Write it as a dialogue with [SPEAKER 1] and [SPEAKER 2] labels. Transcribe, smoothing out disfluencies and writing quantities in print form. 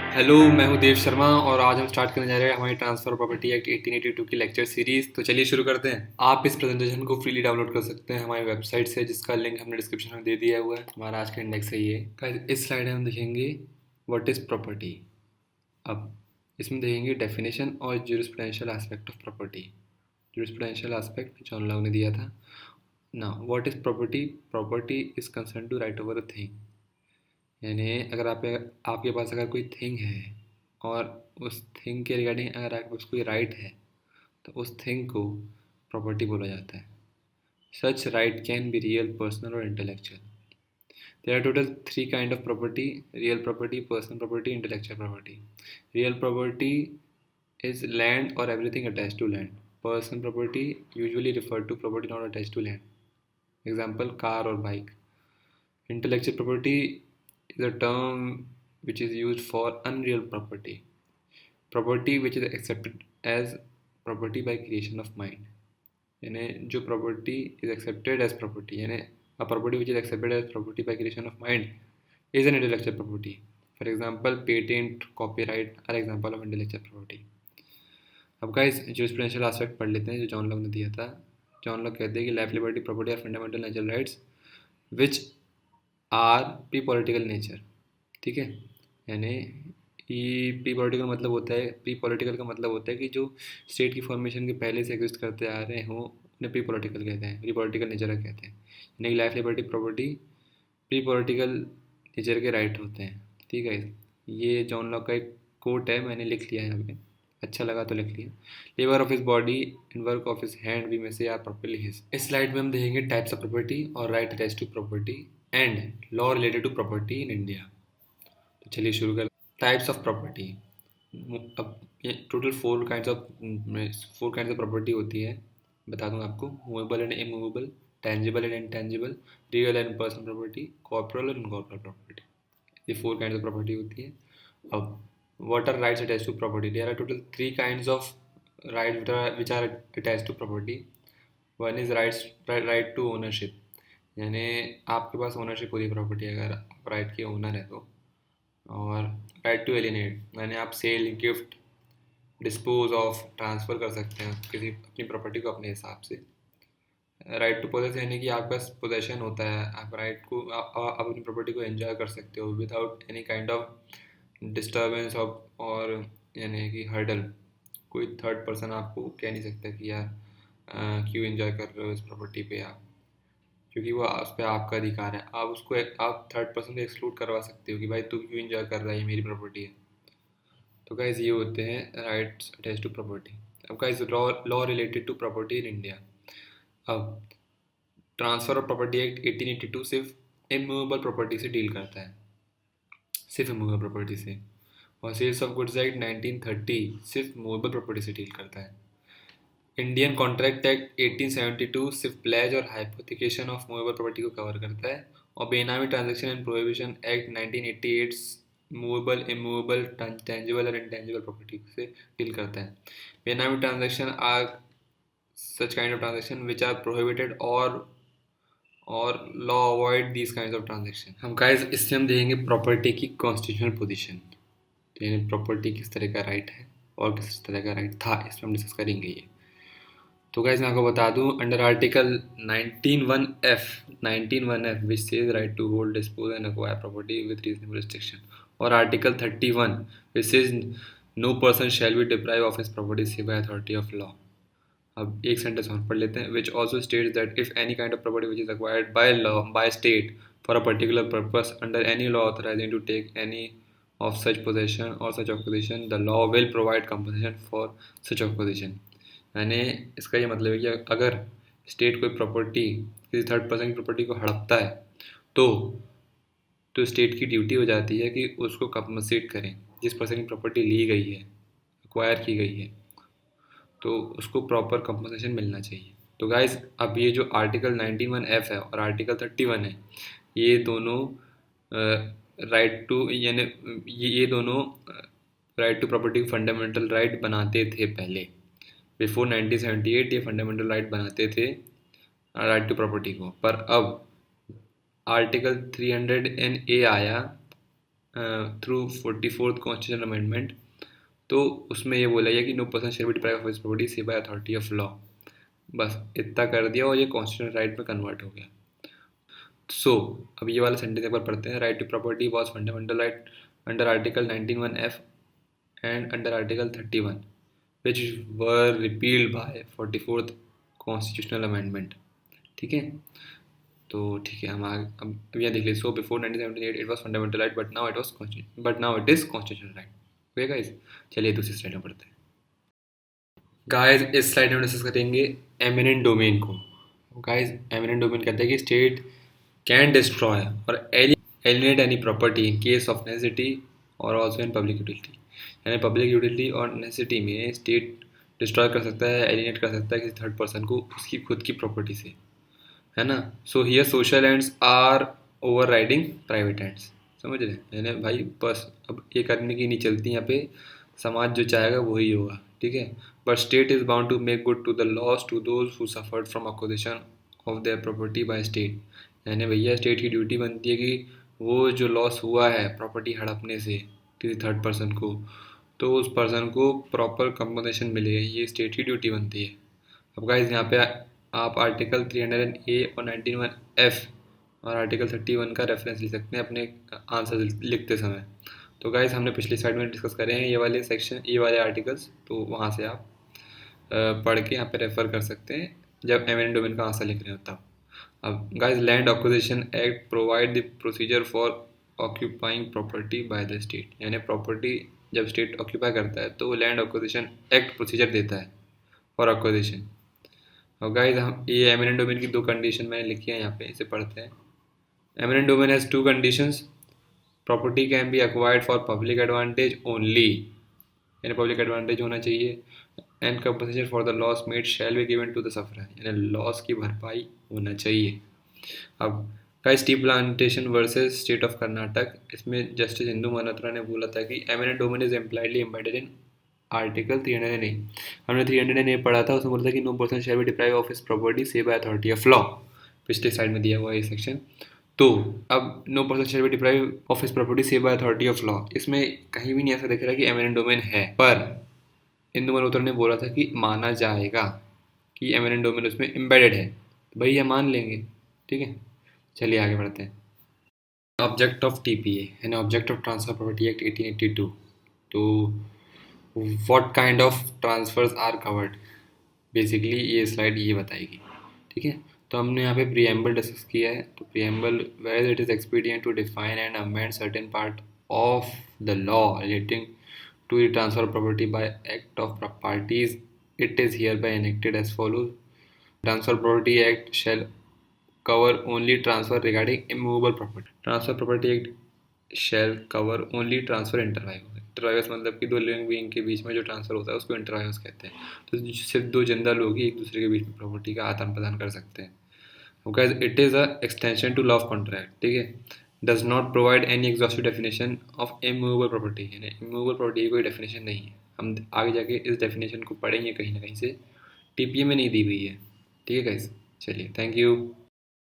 [SPEAKER 1] Hello, मैं हूँ देव शर्मा और आज हम स्टार्ट करने जा रहे हैं हमारी ट्रांसफर प्रॉपर्टी एक्ट 1882 की लेक्चर सीरीज। तो चलिए शुरू करते हैं। आप इस प्रेजेंटेशन को फ्रीली डाउनलोड कर सकते हैं हमारी वेबसाइट से, जिसका लिंक हमने डिस्क्रिप्शन में दे दिया हुआ है। हमारा आज का इंडेक्स है ये। Guys, इस स्लाइड में हम देखेंगे व्हाट इज़ प्रॉपर्टी। अब इसमें देखेंगे डेफिनेशन और jurisprudential aspect of property. Jurisprudential aspect John Locke ने दिया था ना। What is property? Property is concern to right over a thing. यानी अगर आपके पास अगर कोई थिंग है और उस थिंग के रिगार्डिंग अगर आपके पास कोई राइट है तो उस थिंग को प्रॉपर्टी बोला जाता है। Such right can be real, personal और intellectual. There are total three kind of property: real property, personal property, intellectual property. Real property is land or everything attached to land. Personal property usually refer to property not attached to land. Example, car or bike. Intellectual property is a term which is used for unreal property. Property which is accepted as property by creation of mind. यानी जो property is accepted as property, यानी a property which is accepted as property by creation of mind is an intellectual property. For example, patent, copyright are example of intellectual property. अब guys ज्यूरिस्प्रूडेंशियल aspect पढ़ लेते हैं जो John Locke ने दिया था। John Locke कहते हैं कि life, liberty, property are fundamental natural rights which are pre political nature. ठीक है, यानी प्री पॉलिटिकल मतलब होता है, प्री पॉलिटिकल का मतलब होता है कि जो स्टेट की फॉर्मेशन के पहले से एग्जिस्ट करते आ रहे हों उन्हें प्री पॉलिटिकल कहते हैं, प्री पॉलिटिकल नेचर कहते हैं। यानी life, liberty, property pre political nature के राइट होते हैं। ठीक है, ये जॉन लॉक का एक कोट है, मैंने लिख लिया है यहाँ पे, अच्छा लगा तो लिख लिया। Labour of his body and work of his hand we में से आर प्रॉपर्ली हिज। इस स्लाइड में हम देखेंगे टाइप्स ऑफ प्रॉपर्टी और right attach to property and law related to property in India. तो चलिए शुरू कर। Types of property. अब ये total four kinds of property होती है, बता दूं आपको। Movable and immovable, tangible and intangible, real and personal property, corporeal and incorporeal property. ये फोर काइंड्स ऑफ प्रॉपर्टी होती है। अब what are rights attached to property? There are total three kinds of rights which are attached to property. One is right to ownership, यानी आपके पास ownership होती है property अगर आप राइट के ओनर है तो। और राइट टू एलिनेट, यानी आप sale, gift, dispose of, transfer कर सकते हैं किसी अपनी प्रॉपर्टी को अपने हिसाब से। राइट टू पोजेस, यानी कि आपका पोजेशन होता है, आप राइट को आप अपनी प्रॉपर्टी को एंजॉय कर सकते हो without any kind of disturbance of और यानी कि हर्डल। कोई थर्ड पर्सन आपको कह नहीं सकता कि यार क्यों एंजॉय कर रहे हो इस प्रॉपर्टी पे आप, क्योंकि वो उस पर आपका अधिकार है। आप उसको आप थर्ड पर्सन को एक्सक्लूड करवा सकते हो कि भाई तू क्यों एंजॉय कर रहा है, ये मेरी प्रॉपर्टी है। तो गाइज ये होते हैं राइट्स अटैच टू प्रॉपर्टी। अब guys law related to property in India. अब ट्रांसफ़र ऑफ प्रॉपर्टी एक्ट 1882 सिर्फ इमूवेबल प्रॉपर्टी से डील करता है, सिर्फ इमूवेबल प्रॉपर्टी से। और सेल्स ऑफ गुड्स एक्ट 1930 सिर्फ मूवेबल प्रॉपर्टी से डील करता है। इंडियन कॉन्ट्रैक्ट एक्ट 1872 सिर्फ प्लेज और हाइपोथिकेशन ऑफ मूवेबल प्रॉपर्टी को कवर करता है। और benami transaction and prohibition act 1988 movable, immovable, tangible और इंटेंजिबल प्रॉपर्टी से डील करता है। Benami transaction are such kind of transaction which are prohibited और law avoid these kind of transaction. हम गाइस इससे हम देखेंगे प्रॉपर्टी की कॉन्स्टिट्यूशनल पोजीशन, तो यानी प्रॉपर्टी किस तरह का राइट है और किस तरह का राइट था, इसमें हम डिस्कस करेंगे ये। तो गाइस मैं आपको बता दूं, under article 19(1)(f) which says right to hold, dispose and acquire property with reasonable restriction, और article 31 which says no person shall be deprive of his property save by authority of law. अब एक sentence और पढ़ लेते हैं। Which also states that if any kind of property which is acquired by law by state for a particular purpose under any law authorising to take any of such possession or such acquisition, the law will provide compensation for such acquisition। यानी इसका ये मतलब है कि अगर state कोई property किसी third person की प्रॉपर्टी को हड़पता है तो स्टेट की ड्यूटी हो जाती है कि उसको कंपनसेट करें। जिस पर्सन की प्रॉपर्टी ली गई है, एक्वायर की गई है, तो उसको प्रॉपर कंपनसेशन मिलना चाहिए। तो गाइज अब ये जो आर्टिकल 19(1)(f) है और आर्टिकल 31 है, ये दोनों राइट टू यानी ये दोनों right to property fundamental right बनाते थे पहले। बिफोर 1978 ये फंडामेंटल राइट बनाते थे राइट टू प्रॉपर्टी को। पर अब आर्टिकल 300(a) आया थ्रू 44th कॉन्स्टिट्यूशन अमेंडमेंट। तो उसमें ये बोला गया कि no person shall be deprived of his property save by authority of law. बस इतना कर दिया और ये कॉन्स्टिट्यूशनल राइट में कन्वर्ट हो गया। सो अब ये वाला सेंटेंस एक बार पढ़ते हैं। Right to property was fundamental right under article 19(1)(f and under article 31 which were repealed by 44th constitutional amendment. ठीक है, तो ठीक है, हम आगे अब यहाँ देख लीजिए। So before 1978 it was fundamental right but now it is constitutional right. Okay guys, चलिए दूसरी स्लाइड में पढ़ते हैं। गाइस इस स्लाइड में डिस्कस करेंगे एमिनेंट डोमेन को। गाइस एमिनेंट डोमेन कहता है कि स्टेट कैन डिस्ट्रॉय और एलिनेट any property in case of necessity और ऑल्सो इन पब्लिक यूटिलिटी। यानी पब्लिक यूटिलिटी और नेसेसिटी में स्टेट डिस्ट्रॉय कर सकता है, एलिनेट कर सकता है किसी थर्ड पर्सन को उसकी खुद की प्रॉपर्टी से, है ना। So here social ends are overriding private ends. समझ रहे हैं, यानी भाई बस अब एक आदमी की नहीं चलती यहाँ पे, समाज जो चाहेगा वही होगा। ठीक है, but state is bound to make good to the loss to those who suffered from acquisition of their property by state. यानी भैया स्टेट की ड्यूटी बनती है कि वो जो लॉस हुआ है प्रॉपर्टी हड़पने से किसी थर्ड पर्सन को, तो उस पर्सन को प्रॉपर कंपनसेशन मिले, ये स्टेट की ड्यूटी बनती है। अब गाइस यहाँ पे आप आर्टिकल 300A और 91F और आर्टिकल 31 का रेफरेंस ले सकते हैं अपने आंसर लिखते समय। तो गाइस हमने पिछली स्लाइड में डिस्कस करे हैं ये वाले सेक्शन, ये वाले आर्टिकल्स, तो वहाँ से आप पढ़ के यहाँ पे रेफर कर सकते हैं जब एमिनेंट डोमेन का आंसर लिख रहे हो तब। अब guys land acquisition act provide the procedure for occupying property by the state. यानी प्रॉपर्टी जब स्टेट ऑक्यूपाई करता है तो लैंड एक्विजिशन एक्ट प्रोसीजर देता है फॉर एक्विजिशन। और गाइस हम ये एमिनेंट डोमेन की दो कंडीशन मैंने लिखी है यहाँ पे, इसे पढ़ते हैं। Eminent domain has two conditions. Property can be acquired for public advantage only, यानी पब्लिक एडवांटेज होना चाहिए। And compensation for the loss made shall be given to the sufferer, यानी लॉस की भरपाई होना चाहिए। अब guys tea plantation versus state of Karnataka, इसमें जस्टिस इंदु मल्होत्रा ने बोला था कि eminent domain is impliedly embedded in article 300A। हमने 300A पढ़ा था, उसमें बोला था कि no person shall be deprive of his property save by authority of law. पिछले साइड में दिया हुआ है ये सेक्शन। तो अब no person shall be deprive of his property save by authority of law, इसमें कहीं भी नहीं ऐसा दिख रहा कि एमिनेंट डोमेन है, पर इंदु मल्होत्रा ने बोला था कि माना जाएगा कि एमिनेंट डोमेन उसमें एम्बेडेड है, तो भाई ये मान लेंगे। ठीक है, चलिए आगे बढ़ते हैं। ऑब्जेक्ट ऑफ टीपीए यानी object of transfer property act 1882। तो what kind of transfers are covered, basically ये स्लाइड ये बताएगी। ठीक है, तो हमने यहाँ पे प्रीएम्बल डिस्कस किया है। तो preamble where it is expedient to define and amend certain part of the law relating to the transfer of property by act of parties it is hereby enacted as follows. Transfer property act shall cover only transfer regarding immovable property. Transfer property act shall cover only transfer inter vivos. Inter vivos मतलब कि दो living being के बीच में जो transfer होता है उसको inter वाइवस कहते हैं। तो सिर्फ दो जिंदा लोग ही एक दूसरे के बीच में प्रॉपर्टी का आदान प्रदान कर सकते हैं। Because it is a extension to law of contract, ठीक है। Does not provide any exhaustive definition of immovable property, यानी immovable property की कोई definition नहीं है। हम आगे जाके इस definition को पढ़ेंगे कहीं ना कहीं से, टीपीए में नहीं दी हुई है। ठीक है गाइस, चलिए थैंक यू।